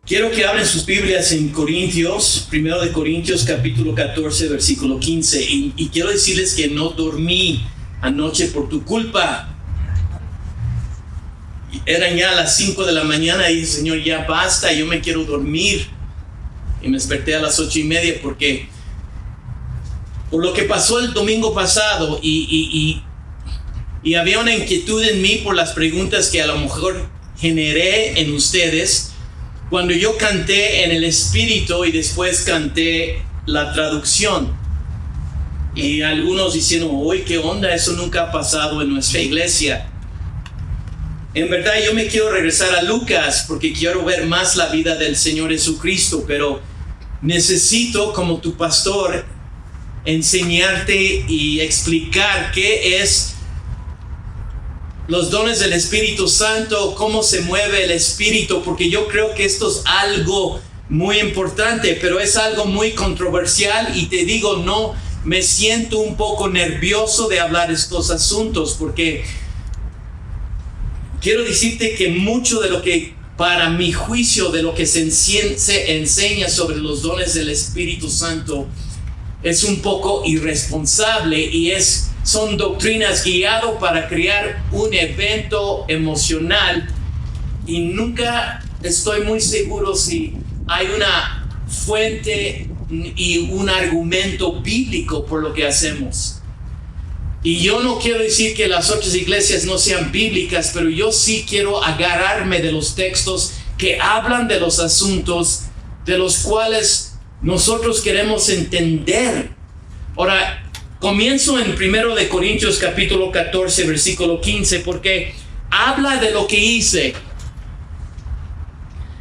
Quiero que abren sus Biblias en Corintios, 1 de Corintios capítulo 14, versículo 15. Y quiero decirles que no dormí anoche por tu culpa. Eran ya las 5 de la mañana y dije, Señor, ya basta, yo me quiero dormir. Y me desperté a las 8:30 porque por lo que pasó el domingo pasado y había una inquietud en mí por las preguntas que a lo mejor generé en ustedes cuando yo canté en el Espíritu y después canté la traducción. Y algunos diciendo, uy, ¿qué onda? Eso nunca ha pasado en nuestra iglesia. En verdad yo me quiero regresar a Lucas porque quiero ver más la vida del Señor Jesucristo, pero necesito como tu pastor enseñarte y explicar qué es los dones del Espíritu Santo, cómo se mueve el Espíritu, porque yo creo que esto es algo muy importante, pero es algo muy controversial y te digo, no, me siento un poco nervioso de hablar estos asuntos porque quiero decirte que mucho de lo que, para mi juicio, de lo que se enseña sobre los dones del Espíritu Santo es un poco irresponsable y son doctrinas guiadas para crear un evento emocional y nunca estoy muy seguro si hay una fuente y un argumento bíblico por lo que hacemos. Y yo no quiero decir que las otras iglesias no sean bíblicas, pero yo sí quiero agarrarme de los textos que hablan de los asuntos de los cuales nosotros queremos entender. Ahora, comienzo en 1 de Corintios capítulo 14, versículo 15, porque habla de lo que hice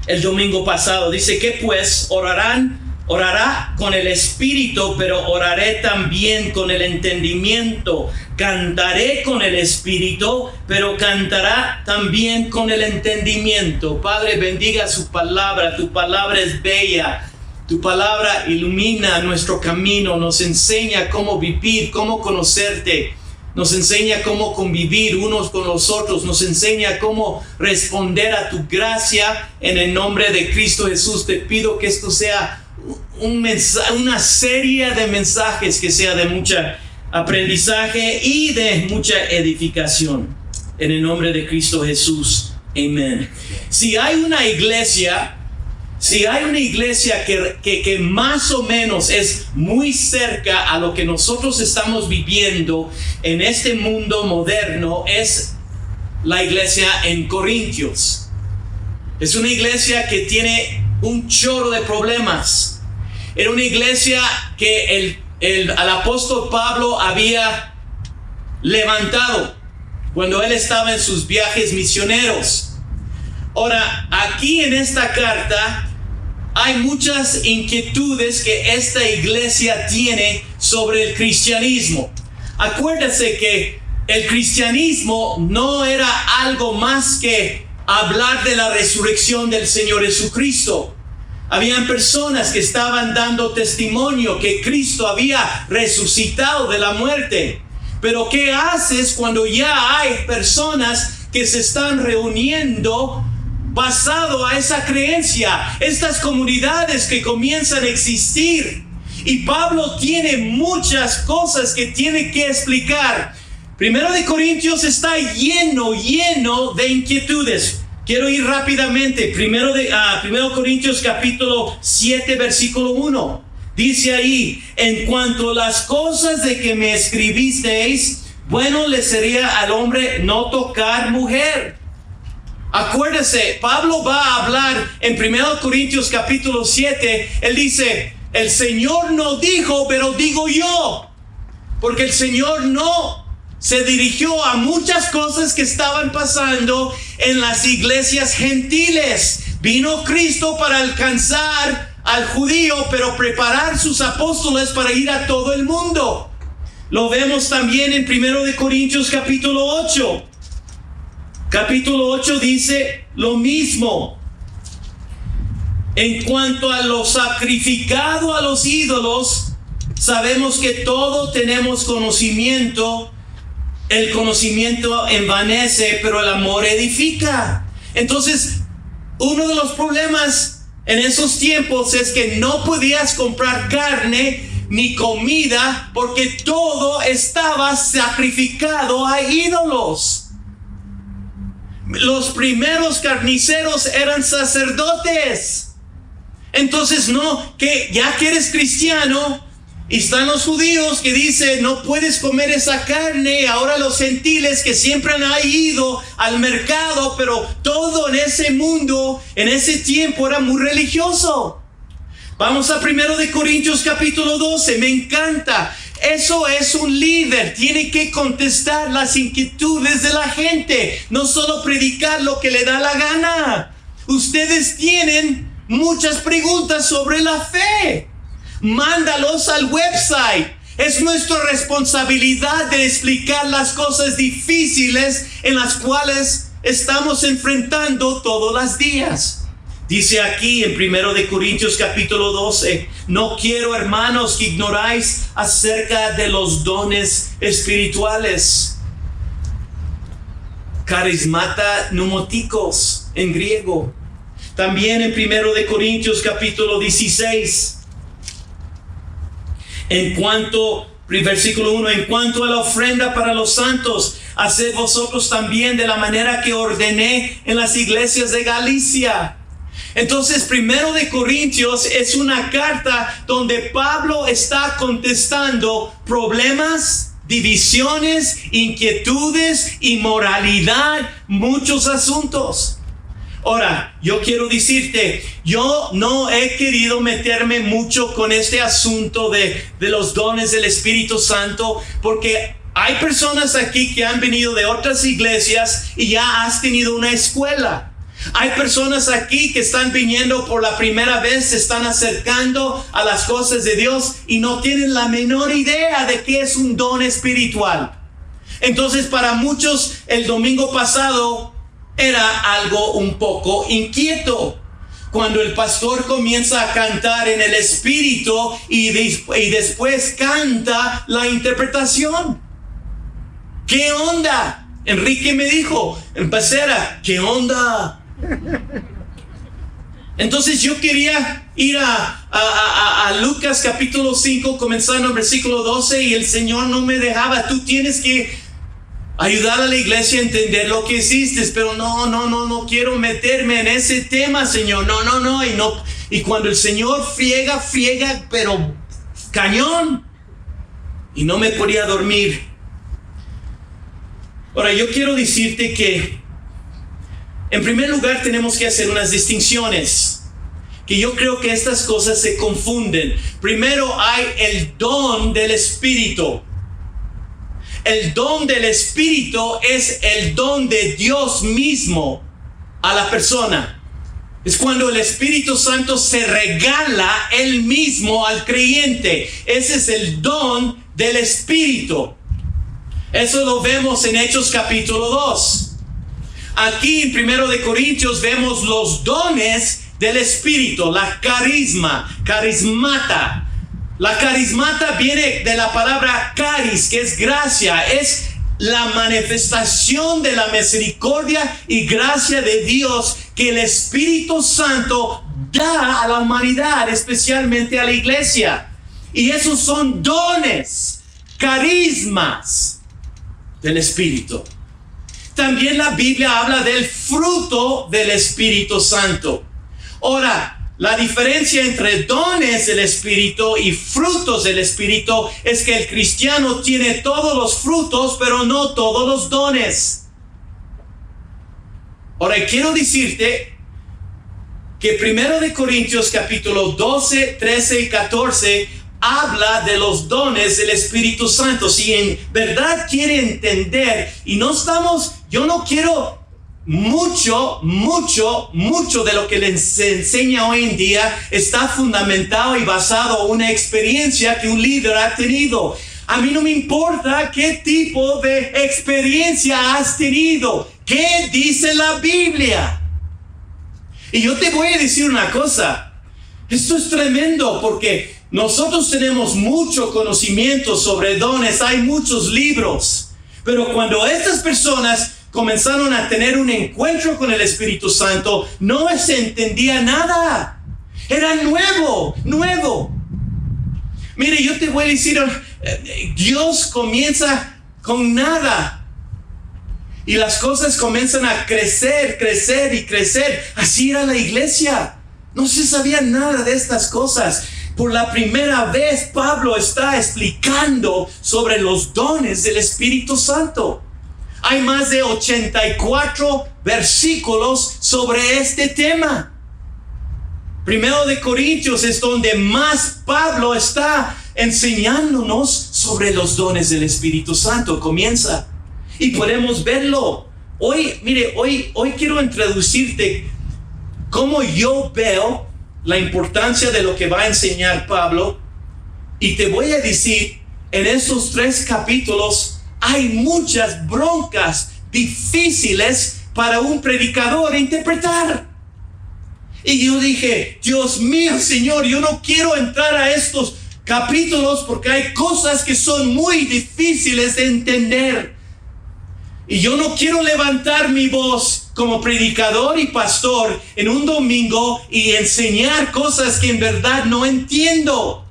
el domingo pasado. Dice que pues orará con el Espíritu, pero oraré también con el entendimiento. Cantaré con el Espíritu, pero cantará también con el entendimiento. Padre, bendiga su palabra. Tu palabra es bella. Tu palabra ilumina nuestro camino. Nos enseña cómo vivir, cómo conocerte. Nos enseña cómo convivir unos con los otros. Nos enseña cómo responder a tu gracia. En el nombre de Cristo Jesús te pido que esto sea una serie de mensajes que sea de mucha aprendizaje y de mucha edificación. En el nombre de Cristo Jesús. Amén. Si hay una iglesia que más o menos es muy cerca a lo que nosotros estamos viviendo en este mundo moderno, es la iglesia en Corintios. Es una iglesia que tiene un chorro de problemas. Era una iglesia que el apóstol Pablo había levantado cuando él estaba en sus viajes misioneros. Ahora, aquí en esta carta hay muchas inquietudes que esta iglesia tiene sobre el cristianismo. Acuérdense que el cristianismo no era algo más que hablar de la resurrección del Señor Jesucristo. Habían personas que estaban dando testimonio que Cristo había resucitado de la muerte. Pero ¿qué haces cuando ya hay personas que se están reuniendo basado a esa creencia? Estas comunidades que comienzan a existir. Y Pablo tiene muchas cosas que tiene que explicar. 1 de Corintios está lleno de inquietudes. Quiero ir rápidamente. 1 Corintios capítulo 7, versículo 1. Dice ahí, en cuanto a las cosas de que me escribisteis, bueno le sería al hombre no tocar mujer. Acuérdese, Pablo va a hablar en 1 Corintios capítulo 7. Él dice, el Señor no dijo, pero digo yo. Porque el Señor no se dirigió a muchas cosas que estaban pasando en las iglesias gentiles. Vino Cristo para alcanzar al judío, pero preparar sus apóstoles para ir a todo el mundo. Lo vemos también en 1 de Corintios capítulo 8. Capítulo 8 dice lo mismo. En cuanto a lo sacrificado a los ídolos, sabemos que todos tenemos conocimiento. El conocimiento envanece, pero el amor edifica. Entonces, uno de los problemas en esos tiempos es que no podías comprar carne ni comida porque todo estaba sacrificado a ídolos. Los primeros carniceros eran sacerdotes. Entonces ya que eres cristiano, y están los judíos que dicen no puedes comer esa carne. Ahora los gentiles que siempre han ido al mercado, pero todo en ese mundo, en ese tiempo era muy religioso. Vamos a 1 de Corintios capítulo 12, me encanta. Eso es un líder, tiene que contestar las inquietudes de la gente, no solo predicar lo que le da la gana. Ustedes tienen muchas preguntas sobre la fe. Mándalos al website. Es nuestra responsabilidad de explicar las cosas difíciles en las cuales estamos enfrentando todos los días. Dice aquí en 1 de Corintios capítulo 12, no quiero, hermanos, que ignoráis acerca de los dones espirituales. Carismata pneumáticos en griego. También en 1 de Corintios capítulo 16. Versículo 1, en cuanto a la ofrenda para los santos, haced vosotros también de la manera que ordené en las iglesias de Galicia. Entonces, 1 de Corintios es una carta donde Pablo está contestando problemas, divisiones, inquietudes, inmoralidad, muchos asuntos. Ahora, yo quiero decirte, yo no he querido meterme mucho con este asunto de los dones del Espíritu Santo, porque hay personas aquí que han venido de otras iglesias y ya has tenido una escuela. Hay personas aquí que están viniendo por la primera vez, se están acercando a las cosas de Dios y no tienen la menor idea de qué es un don espiritual. Entonces, para muchos, el domingo pasado era algo un poco inquieto. Cuando el pastor comienza a cantar en el Espíritu y después canta la interpretación. ¿Qué onda? Enrique me dijo, en Pacera, ¿qué onda? Entonces yo quería ir a Lucas capítulo 5, comenzando en versículo 12, y el Señor no me dejaba. Tú tienes que ayudar a la iglesia a entender lo que hiciste, pero no quiero meterme en ese tema, Señor. No. Y cuando el Señor friega, pero cañón. Y no me podía dormir. Ahora, yo quiero decirte que, en primer lugar, tenemos que hacer unas distinciones. Que yo creo que estas cosas se confunden. Primero hay el don del Espíritu. El don del Espíritu es el don de Dios mismo a la persona. Es cuando el Espíritu Santo se regala él mismo al creyente. Ese es el don del Espíritu. Eso lo vemos en Hechos capítulo 2. Aquí en 1 de Corintios vemos los dones del Espíritu, la carismata. La carismata viene de la palabra caris, que es gracia, es la manifestación de la misericordia y gracia de Dios que el Espíritu Santo da a la humanidad, especialmente a la iglesia. Y esos son dones, carismas del Espíritu. También la Biblia habla del fruto del Espíritu Santo. Ahora, la diferencia entre dones del Espíritu y frutos del Espíritu es que el cristiano tiene todos los frutos, pero no todos los dones. Ahora, quiero decirte que 1 de Corintios capítulo 12, 13 y 14 habla de los dones del Espíritu Santo. Si en verdad quiere entender, yo no quiero mucho de lo que se enseña hoy en día está fundamentado y basado en una experiencia que un líder ha tenido. A mí no me importa qué tipo de experiencia has tenido. ¿Qué dice la Biblia? Y yo te voy a decir una cosa. Esto es tremendo porque nosotros tenemos mucho conocimiento sobre dones. Hay muchos libros. Pero cuando estas personas comenzaron a tener un encuentro con el Espíritu Santo, no se entendía nada. Era nuevo. Mire, yo te voy a decir, Dios comienza con nada. Y las cosas comienzan a crecer. Así era la iglesia. No se sabía nada de estas cosas. Por la primera vez, Pablo está explicando sobre los dones del Espíritu Santo. Hay más de 84 versículos sobre este tema. Primero de Corintios es donde más Pablo está enseñándonos sobre los dones del Espíritu Santo. Comienza y podemos verlo. Hoy quiero introducirte cómo yo veo la importancia de lo que va a enseñar Pablo. Y te voy a decir, en estos 3 capítulos hay muchas broncas difíciles para un predicador interpretar. Y yo dije, Dios mío, Señor, yo no quiero entrar a estos capítulos porque hay cosas que son muy difíciles de entender. Y yo no quiero levantar mi voz como predicador y pastor en un domingo y enseñar cosas que en verdad no entiendo.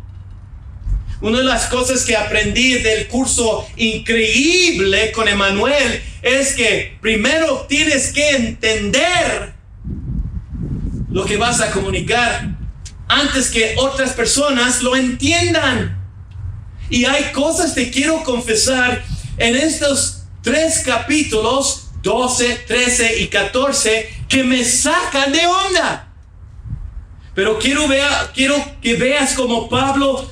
Una de las cosas que aprendí del curso increíble con Emanuel es que primero tienes que entender lo que vas a comunicar antes que otras personas lo entiendan. Y hay cosas, te quiero confesar, en estos 3 capítulos, 12, 13 y 14, que me sacan de onda. Pero quiero que veas como Pablo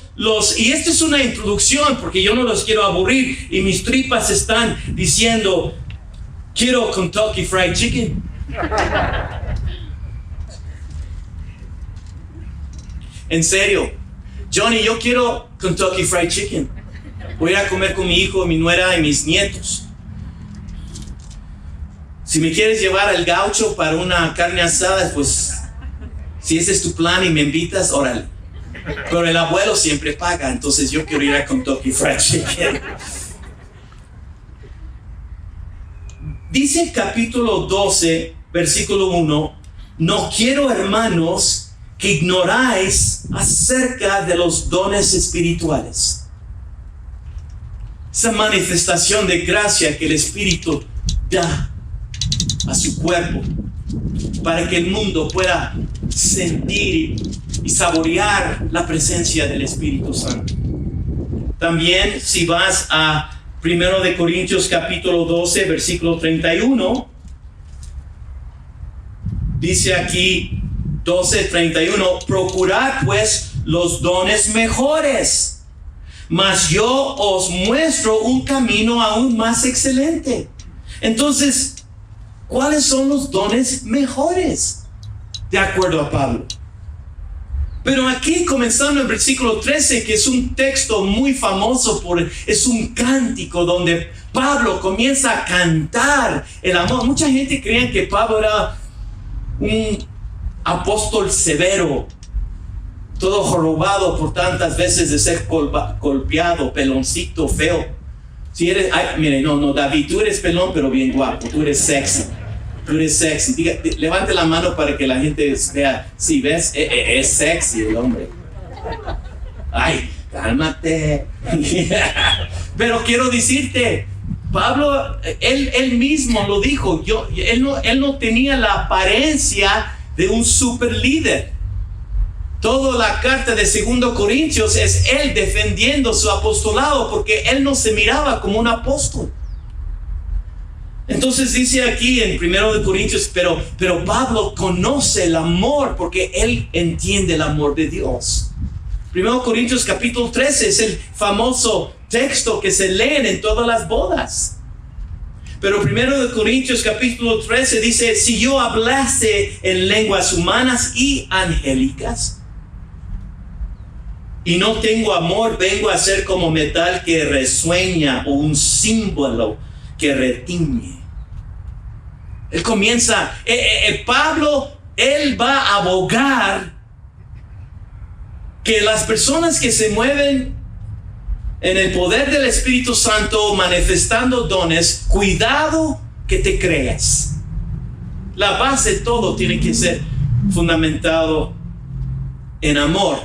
y esta es una introducción porque yo no los quiero aburrir y mis tripas están diciendo, quiero Kentucky Fried Chicken. En serio, Johnny, yo quiero Kentucky Fried Chicken. Voy a comer con mi hijo, mi nuera y mis nietos. Si me quieres llevar al Gaucho para una carne asada, pues si ese es tu plan y me invitas, órale. Pero el abuelo siempre paga, entonces yo quiero ir a Kentucky Fried Chicken. Dice el capítulo 12, versículo 1, no quiero, hermanos, que ignoráis acerca de los dones espirituales. Esa manifestación de gracia que el Espíritu da a su cuerpo para que el mundo pueda sentir y saborear la presencia del Espíritu Santo. También si vas a 1 de Corintios capítulo 12 versículo 31, dice aquí 12:31, procurad pues los dones mejores, mas yo os muestro un camino aún más excelente. Entonces, ¿cuáles son los dones mejores? De acuerdo a Pablo. Pero aquí comenzando en el versículo 13, que es un texto muy famoso, es un cántico donde Pablo comienza a cantar el amor. Mucha gente creía que Pablo era un apóstol severo, todo jorobado por tantas veces de ser golpeado, peloncito, feo. Si eres, mire, no, David, tú eres pelón pero bien guapo, tú eres sexy. Levante la mano para que la gente vea. Si ves, es sexy el hombre. Ay, cálmate. Pero quiero decirte, Pablo, él mismo lo dijo. Él no tenía la apariencia de un super líder. Toda la carta de 2 Corintios es él defendiendo su apostolado porque él no se miraba como un apóstol. Entonces dice aquí en 1 de Corintios, pero Pablo conoce el amor porque él entiende el amor de Dios. 1 Corintios capítulo 13 es el famoso texto que se leen en todas las bodas. Pero 1 de Corintios capítulo 13 dice, si yo hablase en lenguas humanas y angélicas y no tengo amor, vengo a ser como metal que resuena o un símbolo que retiñe. Él comienza, Pablo, él va a abogar que las personas que se mueven en el poder del Espíritu Santo manifestando dones, cuidado que te creas. La base de todo tiene que ser fundamentado en amor.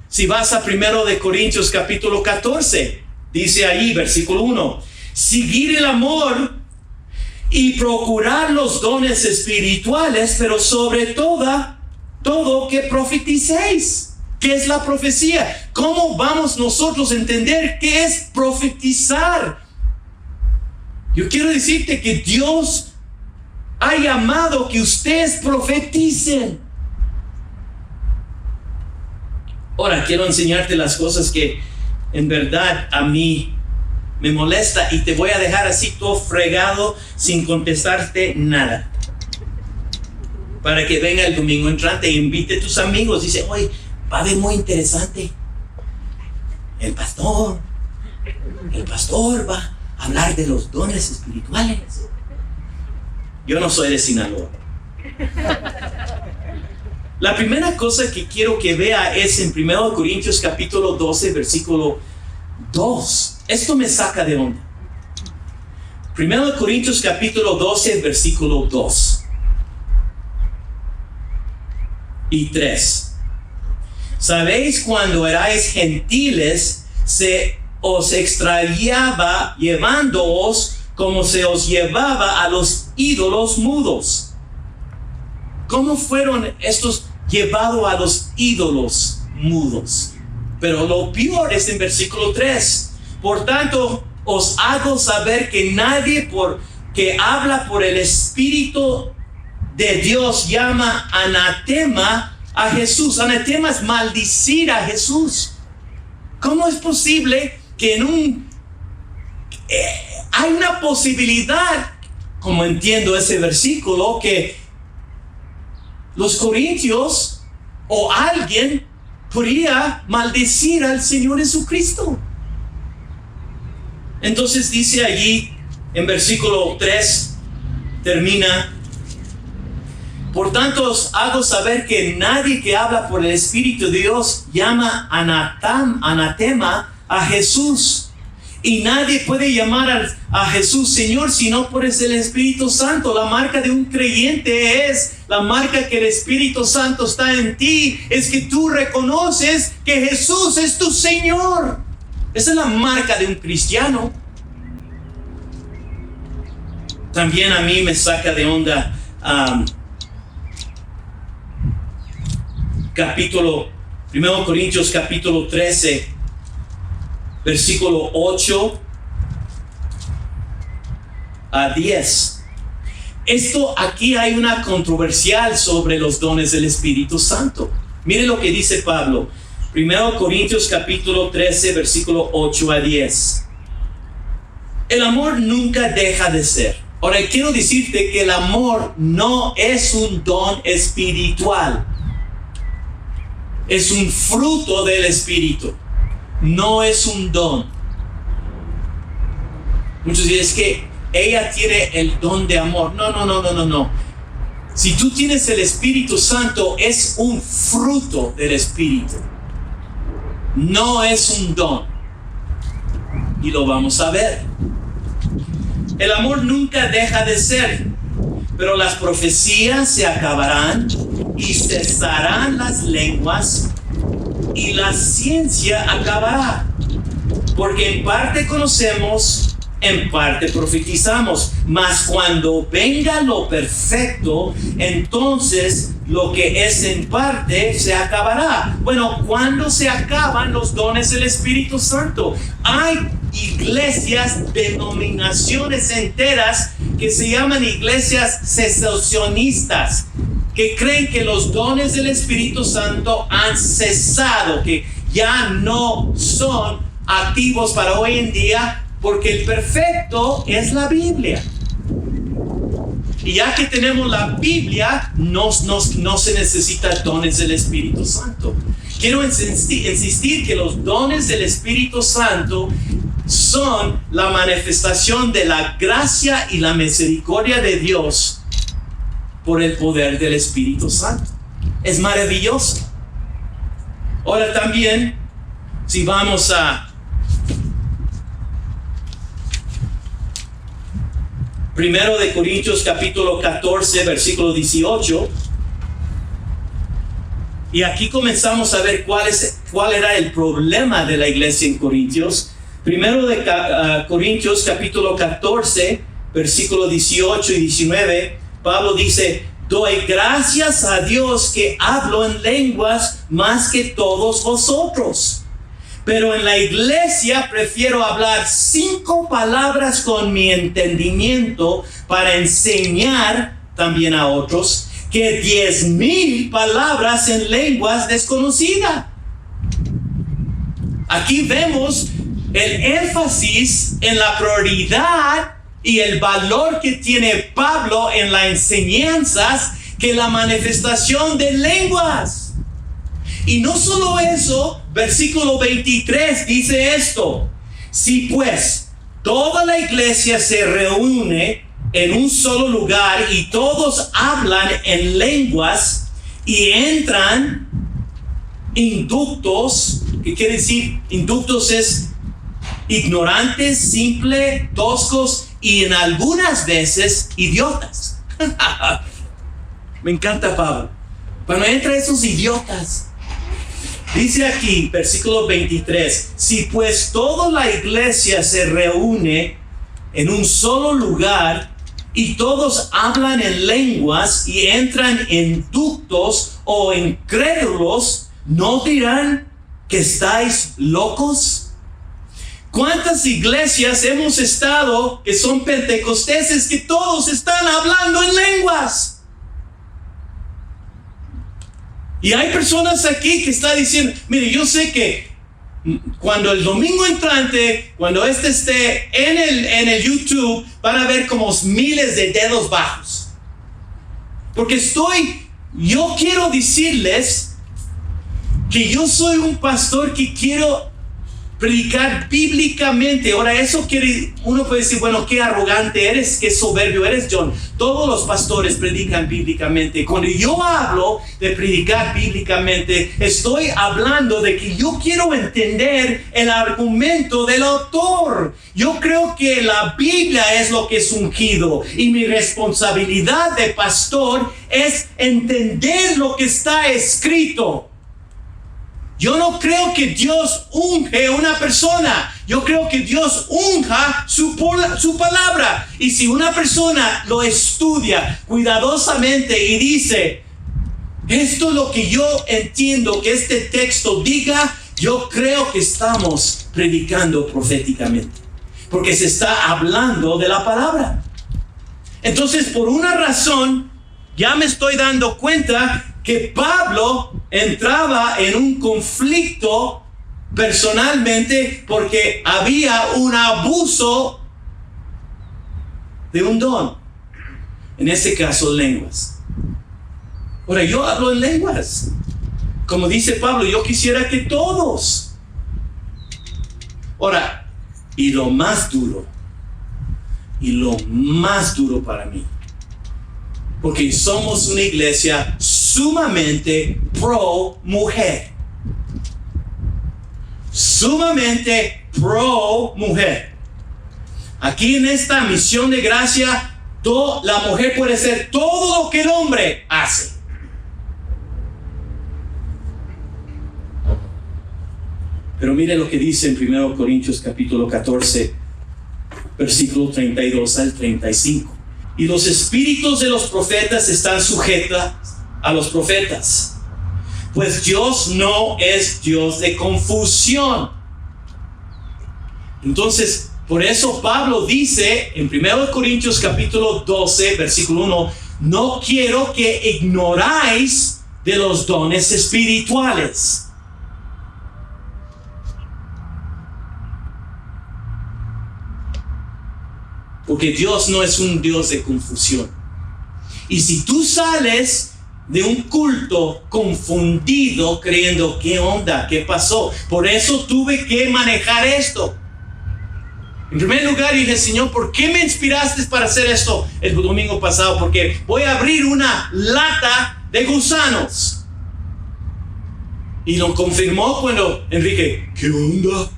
Si vas a 1 de Corintios capítulo 14, dice ahí, versículo 1, seguir el amor y procurar los dones espirituales, pero sobre todo que profeticéis. ¿Qué es la profecía? ¿Cómo vamos nosotros a entender qué es profetizar? Yo quiero decirte que Dios ha llamado que ustedes profeticen. Ahora quiero enseñarte las cosas que en verdad a mí me molesta y te voy a dejar así todo fregado sin contestarte nada. Para que venga el domingo entrante e invite a tus amigos. Dice, oye, va a ver muy interesante. El pastor va a hablar de los dones espirituales. Yo no soy de Sinaloa. La primera cosa que quiero que vea es en 1 Corintios capítulo 12, versículo 2. Esto me saca de onda. 1 Corintios capítulo 12, versículo 2 y 3. ¿Sabéis cuando erais gentiles se os extraviaba llevándoos como se os llevaba a los ídolos mudos? ¿Cómo fueron estos llevados a los ídolos mudos? Pero lo peor es en versículo 3. Por tanto, os hago saber que nadie que habla por el Espíritu de Dios llama anatema a Jesús. Anatema es maldecir a Jesús. ¿Cómo es posible que hay una posibilidad, como entiendo ese versículo, que los corintios o alguien podría maldecir al Señor Jesucristo? Entonces dice allí en versículo 3, termina: por tanto os hago saber que nadie que habla por el Espíritu de Dios llama anatema a Jesús. Y nadie puede llamar a Jesús Señor sino por el Espíritu Santo. La marca de un creyente es la marca que el Espíritu Santo está en ti. Es que tú reconoces que Jesús es tu Señor. Esa es la marca de un cristiano. También a mí me saca de onda capítulo 1 Corintios capítulo 13 versículo 8 a 10. Esto aquí hay una controversial sobre los dones del Espíritu Santo. Mire lo que dice Pablo. 1 Corintios capítulo 13 versículo 8 a 10. El amor nunca deja de ser. Ahora quiero decirte que el amor no es un don espiritual. Es un fruto del Espíritu. No es un don. Muchos dicen, es que ella tiene el don de amor. No. Si tú tienes el Espíritu Santo, es un fruto del Espíritu. No es un don. Y lo vamos a ver. El amor nunca deja de ser, pero las profecías se acabarán y cesarán las lenguas y la ciencia acabará. Porque en parte conocemos, en parte profetizamos, mas cuando venga lo perfecto, entonces lo que es en parte se acabará. Bueno, ¿cuándo se acaban los dones del Espíritu Santo? Hay iglesias, denominaciones enteras que se llaman iglesias cesacionistas, que creen que los dones del Espíritu Santo han cesado, que ya no son activos para hoy en día, porque el perfecto es la Biblia. Y ya que tenemos la Biblia, no se necesita dones del Espíritu Santo. Quiero insistir que los dones del Espíritu Santo son la manifestación de la gracia y la misericordia de Dios por el poder del Espíritu Santo. Es maravilloso. Ahora también, si vamos a 1 de Corintios capítulo 14 versículo 18, Y aquí comenzamos a ver cuál era el problema de la iglesia en Corintios. Primero de Corintios capítulo 14, versículo 18 y 19, Pablo dice: doy gracias a Dios que hablo en lenguas más que todos vosotros. Pero en la iglesia prefiero hablar 5 palabras con mi entendimiento para enseñar también a otros, que 10,000 palabras en lenguas desconocidas. Aquí vemos el énfasis en la prioridad y el valor que tiene Pablo en las enseñanzas que la manifestación de lenguas. Y no solo eso, versículo 23 dice esto: si pues toda la iglesia se reúne en un solo lugar y todos hablan en lenguas y entran inductos, ¿qué quiere decir? Inductos es ignorantes, simples, toscos y en algunas veces idiotas. Me encanta Pablo. Cuando entran esos idiotas, dice aquí, versículo 23, si pues toda la iglesia se reúne en un solo lugar y todos hablan en lenguas y entran en ductos o incrédulos, ¿no dirán que estáis locos? ¿Cuántas iglesias hemos estado que son pentecosteses que todos están hablando en lenguas? Y hay personas aquí que están diciendo: mire, yo sé que cuando el domingo entrante, cuando esté en el YouTube, van a ver como miles de dedos bajos. Porque yo quiero decirles que yo soy un pastor que quiero predicar bíblicamente. Ahora, eso uno puede decir: bueno, qué arrogante eres, qué soberbio eres, John. Todos los pastores predican bíblicamente. Cuando yo hablo de predicar bíblicamente, estoy hablando de que yo quiero entender el argumento del autor. Yo creo que la Biblia es lo que es ungido, y mi responsabilidad de pastor es entender lo que está escrito. Yo no creo que Dios unge a una persona. Yo creo que Dios unja su palabra. Y si una persona lo estudia cuidadosamente y dice: esto es lo que yo entiendo que este texto diga, yo creo que estamos predicando proféticamente, porque se está hablando de la palabra. Entonces, por una razón, ya me estoy dando cuenta que Pablo entraba en un conflicto personalmente porque había un abuso de un don, en este caso lenguas. Ahora, yo hablo en lenguas, como dice Pablo, yo quisiera que todos. Ahora, y lo más duro para mí, porque somos una iglesia sumamente pro mujer. Sumamente pro mujer. Aquí en esta misión de gracia, la mujer puede hacer todo lo que el hombre hace. Pero mire lo que dice en 1 Corintios capítulo 14, versículo 32 al 35. Y los espíritus de los profetas están sujetos a los profetas, pues Dios no es Dios de confusión. Entonces, por eso Pablo dice en 1 Corintios capítulo 12, versículo 1, no quiero que ignoráis de los dones espirituales. Porque Dios no es un Dios de confusión. Y si tú sales de un culto confundido, creyendo: ¿qué onda? ¿Qué pasó? Por eso tuve que manejar esto. En primer lugar, dije: Señor, ¿por qué me inspiraste para hacer esto el domingo pasado? Porque voy a abrir una lata de gusanos. Y lo confirmó cuando Enrique: ¿qué onda?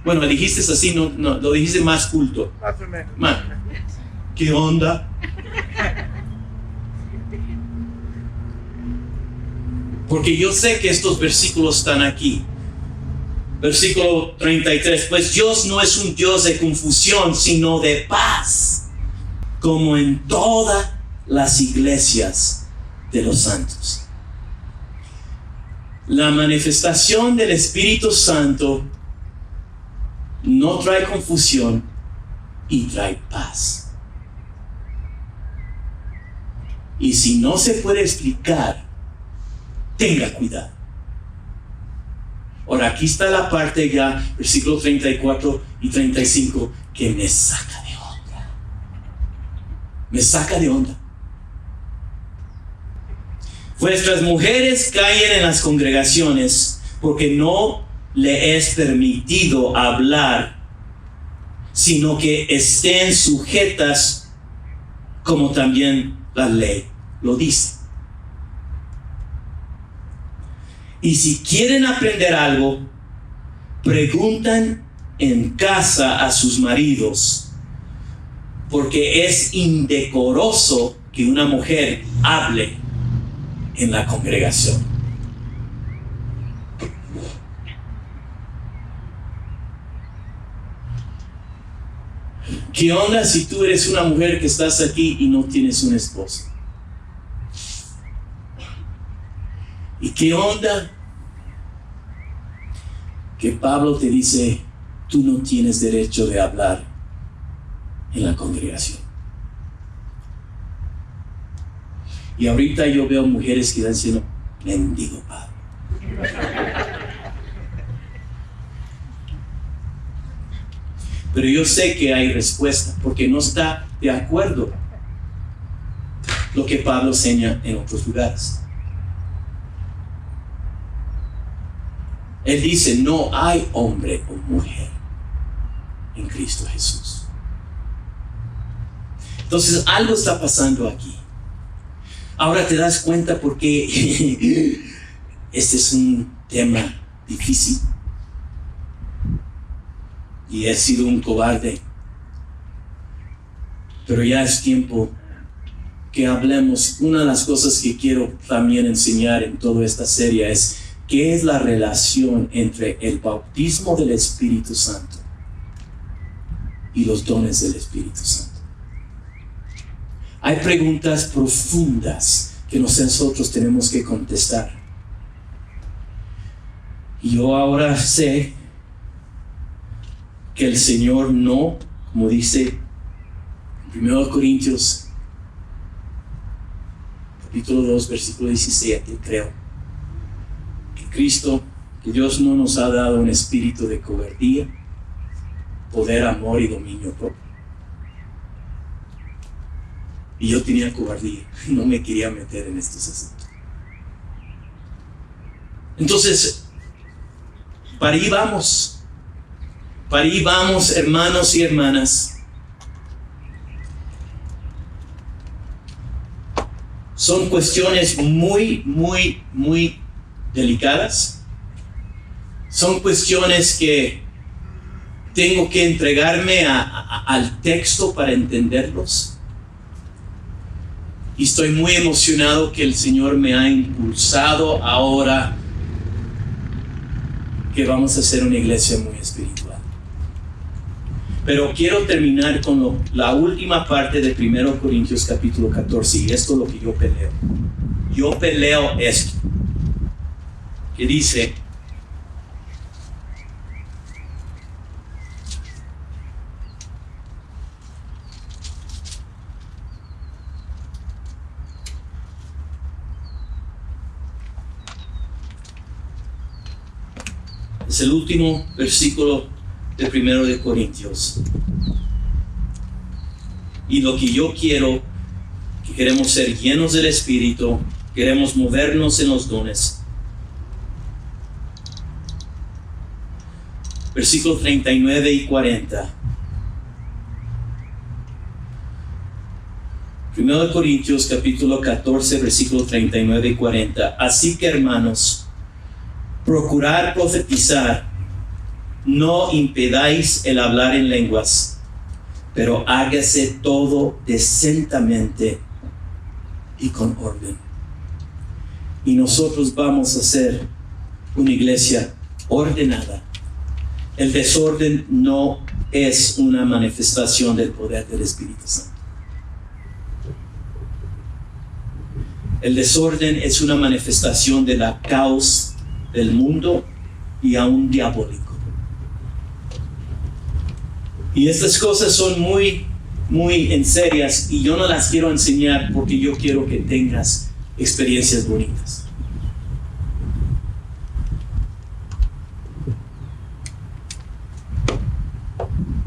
Bueno, dijiste así, no, lo dijiste más culto. ¿Qué onda? Porque yo sé que estos versículos están aquí. Versículo 33, pues Dios no es un Dios de confusión, sino de paz, como en todas las iglesias de los santos. La manifestación del Espíritu Santo no trae confusión y trae paz. Y si no se puede explicar, tenga cuidado. Ahora, aquí está la parte ya, versículos 34 y 35, que me saca de onda. Me saca de onda. Vuestras mujeres callen en las congregaciones, porque no le es permitido hablar, sino que estén sujetas, como también la ley lo dice. Y si quieren aprender algo, preguntan en casa a sus maridos, porque es indecoroso que una mujer hable en la congregación. ¿Qué onda si tú eres una mujer que estás aquí y no tienes un esposo? ¿Y qué onda que Pablo te dice, tú no tienes derecho de hablar en la congregación? Y ahorita yo veo mujeres que están diciendo, mendigo Pablo. Pero yo sé que hay respuesta, porque no está de acuerdo lo que Pablo enseña en otros lugares. Él dice, no hay hombre o mujer en Cristo Jesús. Entonces algo está pasando aquí. Ahora te das cuenta por qué este es un tema difícil. Y he sido un cobarde. Pero ya es tiempo que hablemos. Una de las cosas que quiero también enseñar en toda esta serie es ¿qué es la relación entre el bautismo del Espíritu Santo y los dones del Espíritu Santo? Hay preguntas profundas que nosotros tenemos que contestar. Y yo ahora sé que el Señor no, como dice en 1 Corintios capítulo 2, versículo 17, creo, Cristo, que Dios no nos ha dado un espíritu de cobardía, poder, amor y dominio propio. Y yo tenía cobardía, no me quería meter en estos asuntos. Entonces, para ahí vamos, hermanos y hermanas. Son cuestiones muy, muy, muy delicadas. Son cuestiones que tengo que entregarme al texto para entenderlos. Y estoy muy emocionado que el Señor me ha impulsado ahora que vamos a ser una iglesia muy espiritual. Pero quiero terminar con la última parte de 1 Corintios capítulo 14, y esto es lo que yo peleo. Yo peleo esto, que dice, es el último versículo de 1 Corintios. Y lo que yo quiero, que queremos ser llenos del Espíritu, queremos movernos en los dones. Versículos 39 y 40. 1 Corintios capítulo 14, versículos 39 y 40. Así que, hermanos, procurad profetizar, no impedáis el hablar en lenguas, pero hágase todo decentemente y con orden. y nosotros vamos a ser una iglesia ordenada. El desorden no es una manifestación del poder del Espíritu Santo. El desorden es una manifestación de la caos del mundo y aún diabólico. Y estas cosas son muy en serias, y yo no las quiero enseñar porque yo quiero que tengas experiencias bonitas.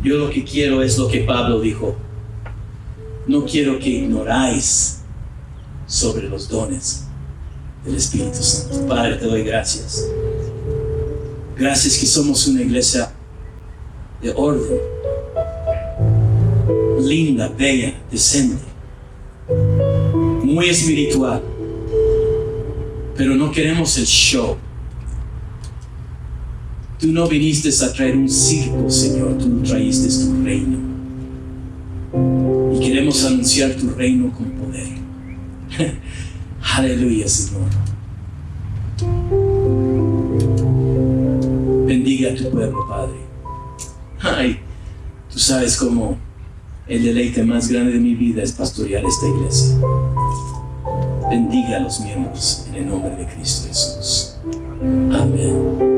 Yo lo que quiero es lo que Pablo dijo: no quiero que ignoráis sobre los dones del Espíritu Santo. Padre, te doy gracias. Gracias que somos una iglesia de orden, linda, bella, decente, muy espiritual, pero no queremos el show. Tú no viniste a traer un circo, Señor, tú traíste tu reino, y queremos anunciar tu reino con poder. Aleluya, Señor. Bendiga a tu pueblo, Padre. Ay, tú sabes cómo el deleite más grande de mi vida es pastorear esta iglesia. Bendiga a los miembros en el nombre de Cristo Jesús. Amén.